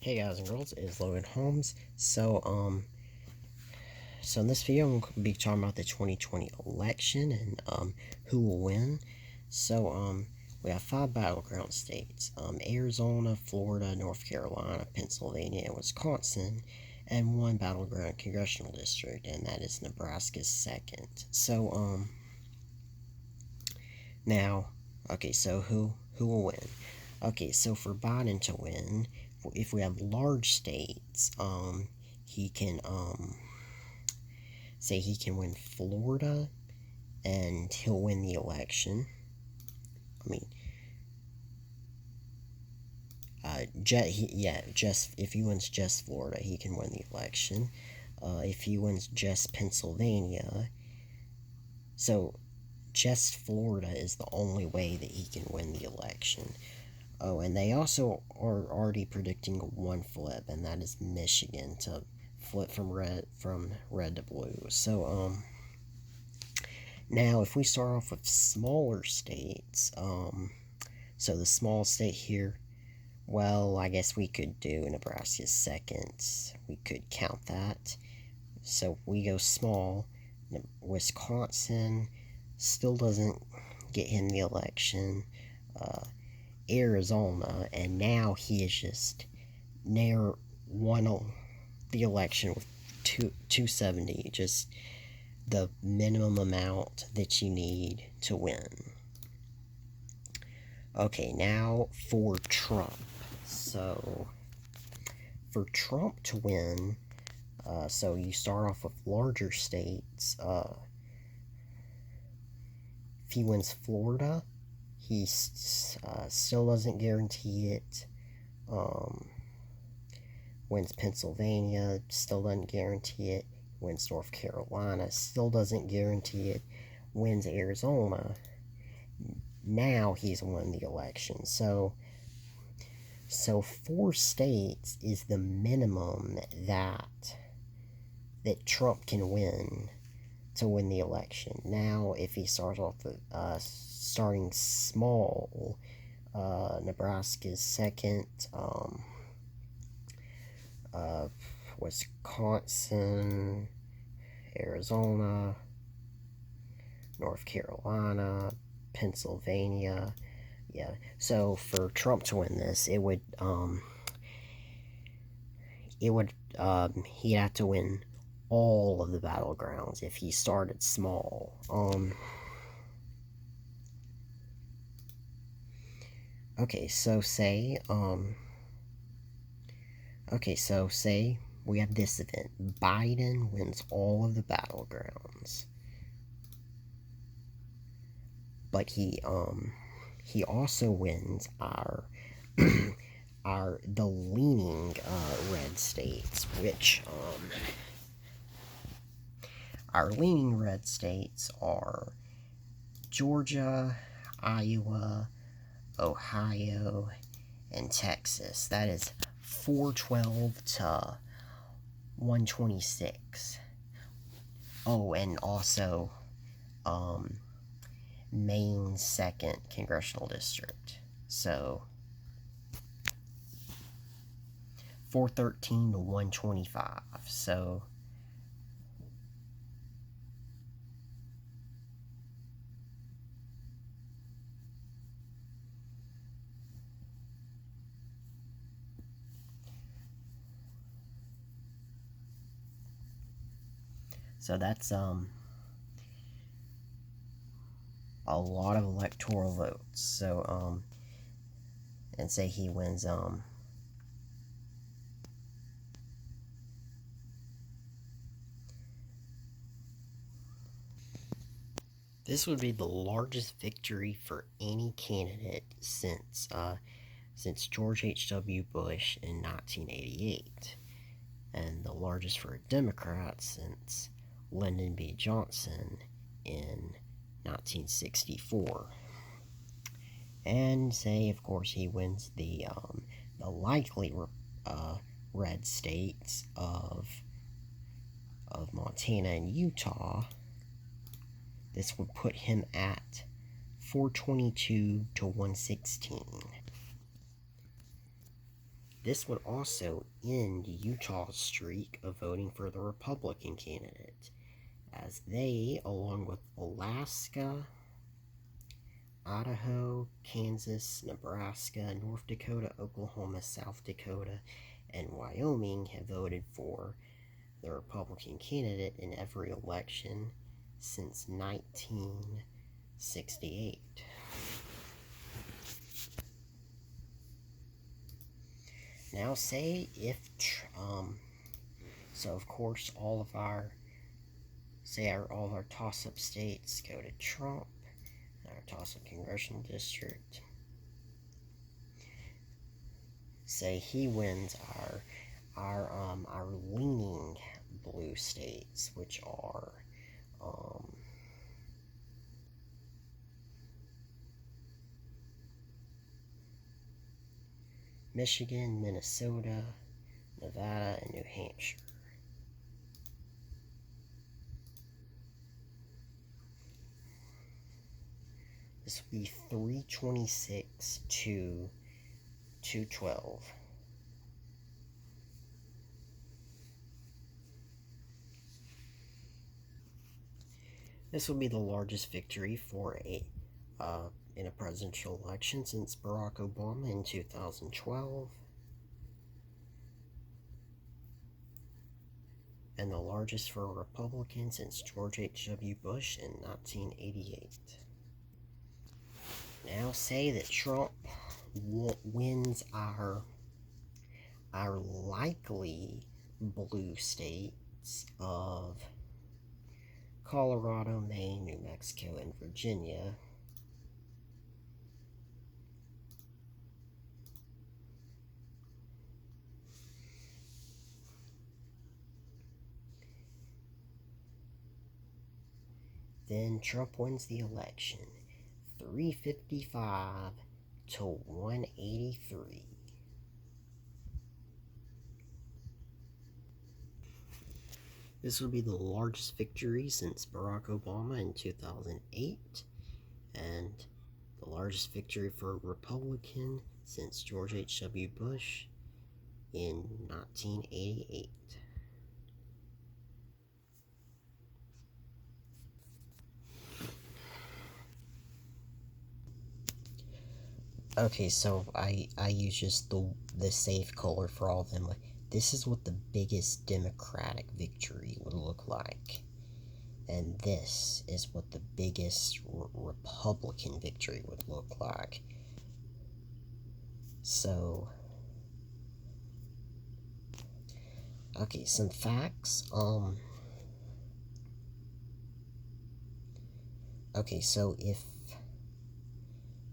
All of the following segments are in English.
Hey guys and girls, it's Logan Holmes. So in this video, I'm going to be talking about the 2020 election and, who will win. We have 5 battleground states, Arizona, Florida, North Carolina, Pennsylvania, and Wisconsin, and 1 battleground congressional district, and that is Nebraska's 2nd. So who will win? Okay, so for Biden to win, if we have large states, he can, say he can win Florida, and he'll win the election. Just if he wins just Florida, he can win the election. If he wins just Pennsylvania, so just Florida is the only way that he can win the election. Oh, and they also are already predicting one flip, and that is Michigan to flip from red to blue. Now if we start off with smaller states, so the small state here, well, I guess we could do Nebraska's 2nd. We could count that. So we go small. Wisconsin still doesn't get him the election. Arizona, and now he is just won the election with 270, just the minimum amount that you need to win. Okay, now for Trump. So for Trump to win, so you start off with larger states. If he wins Florida, he still doesn't guarantee it. Wins Pennsylvania, still doesn't guarantee it. Wins North Carolina, still doesn't guarantee it. Wins Arizona, now he's won the election. So 4 states is the minimum that Trump can win to win the election. Now, if he starts off with starting small, Nebraska's 2nd, Wisconsin, Arizona, North Carolina, Pennsylvania. Yeah, so for Trump to win this, he'd have to win all of the battlegrounds if he started small. Okay, so say we have this event. Biden wins all of the battlegrounds. But he also wins the leaning red states, which our leaning red states are Georgia, Iowa, Ohio, and Texas. That is 412 to 126. Oh, and also Maine's 2nd congressional district. So 413 to 125. So that's a lot of electoral votes. So and say he wins this would be the largest victory for any candidate since George H.W. Bush in 1988, and the largest for a Democrat since Lyndon B. Johnson in 1964. And say, of course, he wins the likely red states of Montana and Utah. This would put him at 422 to 116. This would also end Utah's streak of voting for the Republican candidate, as they, along with Alaska, Idaho, Kansas, Nebraska, North Dakota, Oklahoma, South Dakota, and Wyoming, have voted for the Republican candidate in every election since 1968. Now, say if, so of course all of our toss-up states go to Trump, our toss-up congressional district. Say he wins our leaning blue states, which are Michigan, Minnesota, Nevada, and New Hampshire. This will be 326 to 212. This will be the largest victory for in a presidential election since Barack Obama in 2012, and the largest for a Republican since George H.W. Bush in 1988. Now, say that Trump wins our likely blue states of Colorado, Maine, New Mexico, and Virginia. Then Trump wins the election, 355 to 183. This will be the largest victory since Barack Obama in 2008, and the largest victory for a Republican since George H.W. Bush in 1988. Okay, so I use just the safe color for all of them. This is what the biggest Democratic victory would look like. And this is what the biggest Republican victory would look like. So, okay, some facts. Okay, so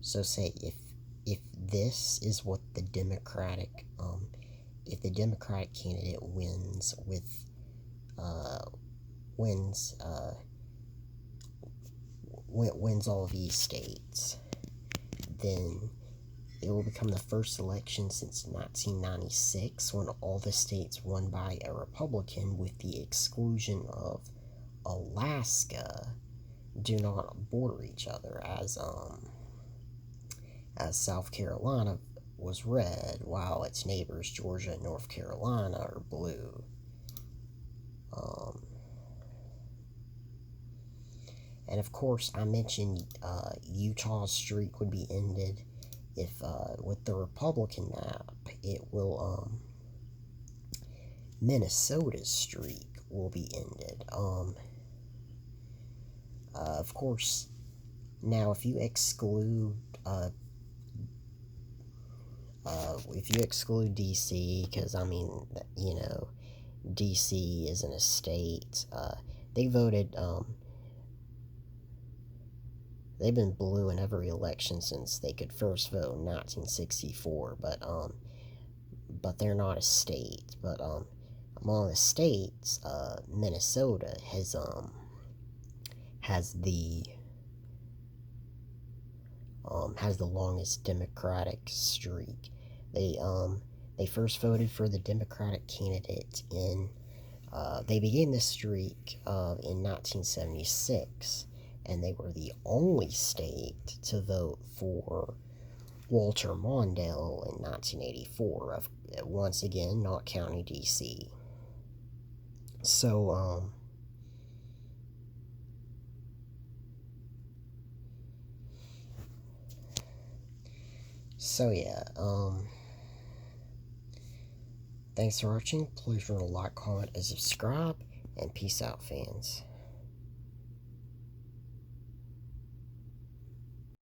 say if this is what the Democratic, if the Democratic candidate wins all of these states, then it will become the first election since 1996 when all the states won by a Republican, with the exclusion of Alaska, do not border each other, as South Carolina was red, while its neighbors Georgia and North Carolina are blue. And of course, I mentioned Utah's streak would be ended if, with the Republican map, it will, Minnesota's streak will be ended. Of course, now if you exclude, DC, because, I mean, you know, DC isn't a state, they voted, they've been blue in every election since they could first vote in 1964, but they're not a state. But, among the states, Minnesota has the longest Democratic streak. They first voted for the Democratic candidate they began this streak in 1976, and they were the only state to vote for Walter Mondale in 1984, once again, not County, D.C. So, yeah, thanks for watching. Please remember to like, comment, and subscribe, and peace out, fans.